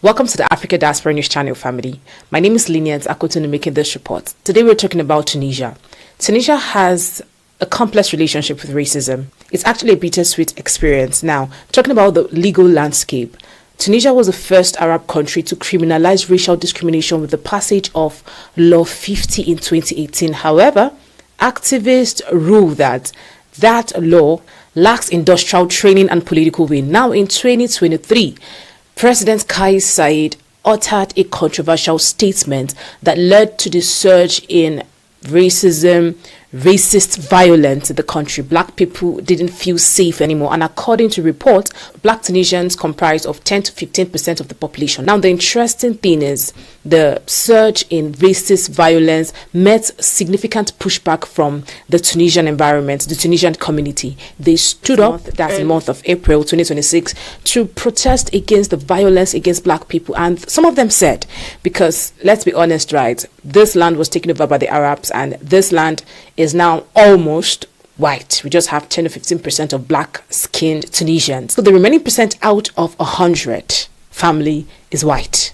Welcome to the Africa Diaspora News Channel family. My name is Lynient Akotonou making this report. Today we're talking about Tunisia. Tunisia has a complex relationship with racism. It's actually a bittersweet experience. Now, talking about the legal landscape, Tunisia was the first Arab country to criminalize racial discrimination with the passage of Law 50 in 2018. However, activists rule that law lacks industrial training and political will. Now, in 2023, President Kais Saied uttered a controversial statement that led to the surge in racist violence in the country. Black people didn't feel safe anymore, and according to reports, Black Tunisians comprise of 10 to 15% of the population. Now, the interesting thing is the surge in racist violence met significant pushback from the Tunisian environment, the Tunisian community. They stood up, that's the month of April 2026, to protest against the violence against Black people. And some of them said, because let's be honest, right, this land was taken over by the Arabs, and this land is now almost white. We just have 10 to 15% of black-skinned Tunisians. So the remaining percent out of 100 family is white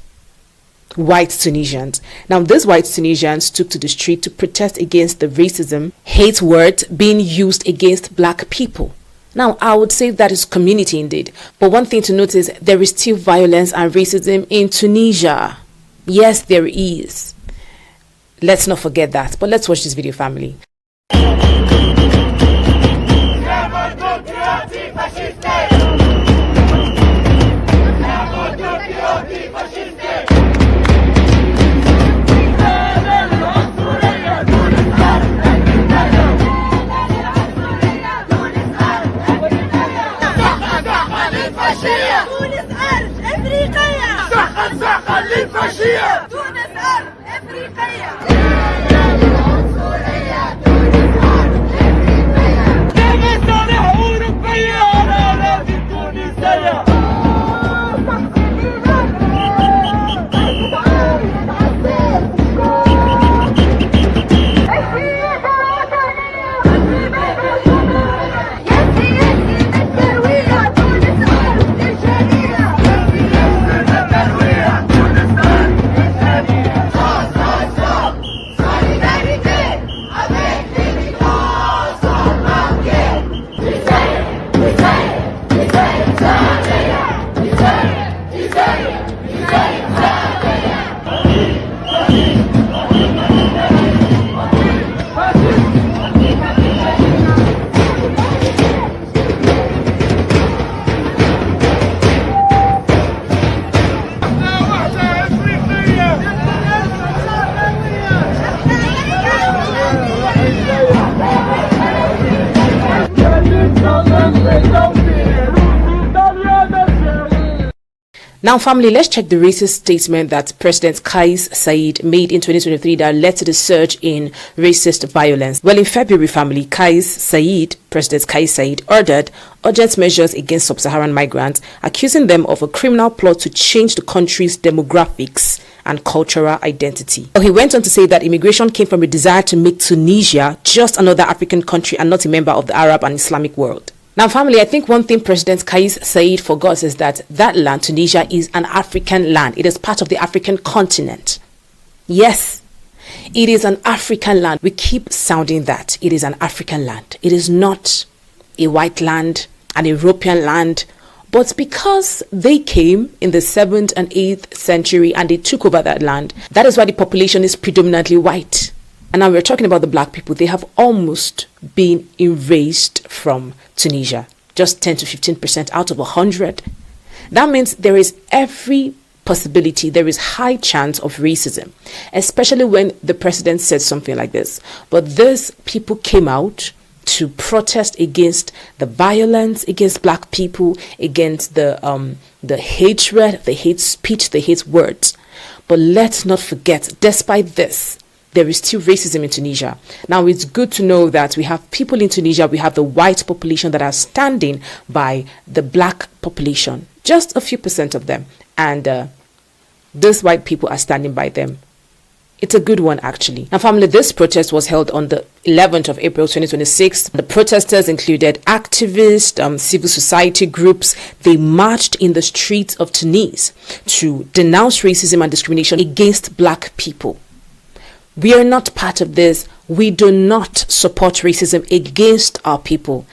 Tunisians. Now, these white Tunisians took to the street to protest against the racism, hate words being used against Black people. Now, I would say that is community indeed. But one thing to note is there is still violence and racism in Tunisia. Yes, there is. Let's not forget that. But let's watch this video, family. Now, family, let's check the racist statement that President Kais Saied made in 2023 that led to the surge in racist violence. Well, in February, family, President Kais Saied ordered urgent measures against sub-Saharan migrants, accusing them of a criminal plot to change the country's demographics and cultural identity. He went on to say that immigration came from a desire to make Tunisia just another African country and not a member of the Arab and Islamic world. Now, family, I think one thing President Kais Saied forgot is that land, Tunisia, is an African land. It is part of the African continent. Yes, it is an African land. We keep sounding that. It is an African land. It is not a white land, an European land. But because they came in the 7th and 8th century and they took over that land, that is why the population is predominantly white. And now we're talking about the Black people. They have almost been erased from Tunisia. Just 10 to 15% out of 100. That means there is every possibility, there is high chance of racism, especially when the president said something like this. But these people came out to protest against the violence against Black people, against the hatred, the hate speech, the hate words. But let's not forget, despite this, there is still racism in Tunisia. Now, it's good to know that we have people in Tunisia, we have the white population that are standing by the Black population, just a few percent of them. And those white people are standing by them. It's a good one, actually. Now, family, this protest was held on the 11th of April 2026. The protesters included activists, civil society groups. They marched in the streets of Tunis to denounce racism and discrimination against black people. We are not part of this. We do not support racism against our people,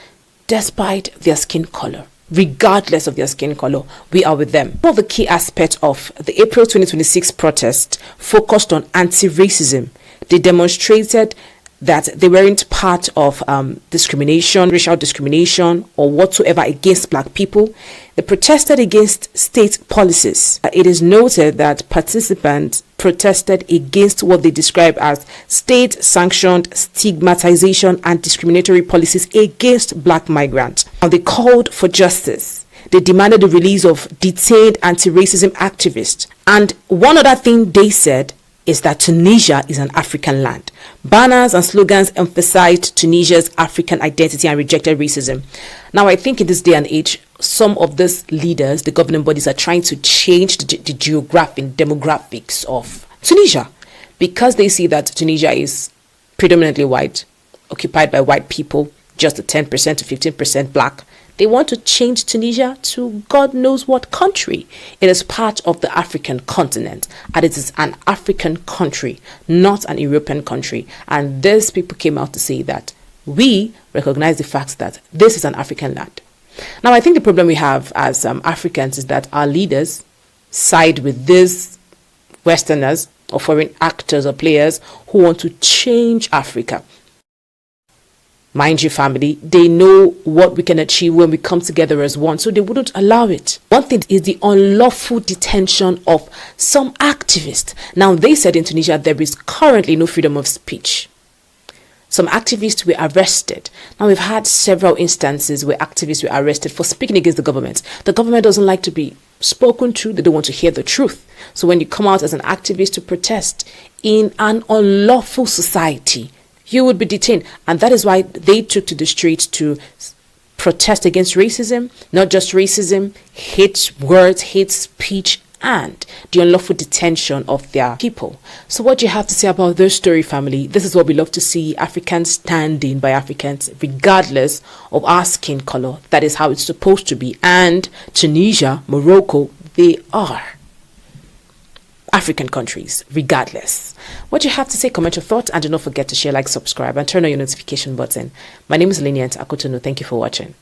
despite their skin color. Regardless of their skin color, we are with them. One of the key aspects of the April 2026 protest focused on anti-racism. They demonstrated that they weren't part of discrimination, racial discrimination, or whatsoever against black people. They protested against state policies. It is noted that participants protested against what they describe as state-sanctioned stigmatization and discriminatory policies against black migrants. And they called for justice. They demanded the release of detained anti-racism activists. And one other thing they said is that Tunisia is an African land. Banners and slogans emphasized Tunisia's African identity and rejected racism. Now, I think in this day and age, some of these leaders, the governing bodies, are trying to change the demographics of Tunisia because they see that Tunisia is predominantly white, occupied by white people, just 10% to 15% black. They want to change Tunisia to God knows what country. It is part of the African continent, and it is an African country, not an European country. And these people came out to say that we recognize the fact that this is an African land. Now, I think the problem we have as Africans is that our leaders side with these Westerners or foreign actors or players who want to change Africa. Mind you, family, they know what we can achieve when we come together as one, so they wouldn't allow it. One thing is the unlawful detention of some activists. Now, they said in Tunisia there is currently no freedom of speech. Some activists were arrested. Now, we've had several instances where activists were arrested for speaking against the government. The government doesn't like to be spoken to. They don't want to hear the truth. So when you come out as an activist to protest in an unlawful society, you would be detained. And that is why they took to the streets to protest against racism, not just racism, hate words, hate speech, and the unlawful detention of their people. So what do you have to say about this story, family? This is what we love to see, Africans standing by Africans, regardless of our skin color. That is how it's supposed to be. And Tunisia, Morocco, they are African countries, regardless. What do you have to say? Comment your thoughts, and do not forget to share, like, subscribe, and turn on your notification button. My name is Lynient Akotonou. Thank you for watching.